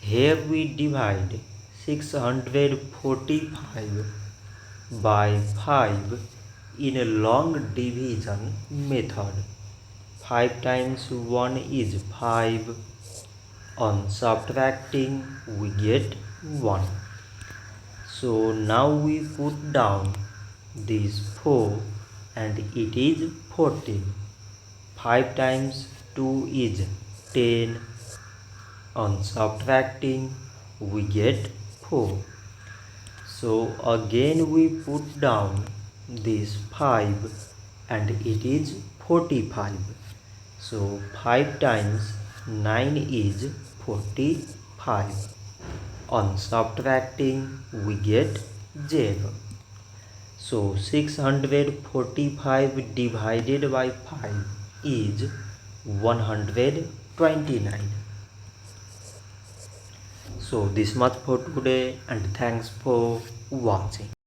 Here we divide 645 by 5 in a long division method. 5 times 1 is 5. On subtracting we get 1. So now we put down this 4 and it is 14. 5 times 2 is 10. On subtracting we get 4. So again we put down this 5 and it is 45. So 5 times 9 is 45. On subtracting we get 0. So 645 divided by 5 is 129. So this much for today and thanks for watching.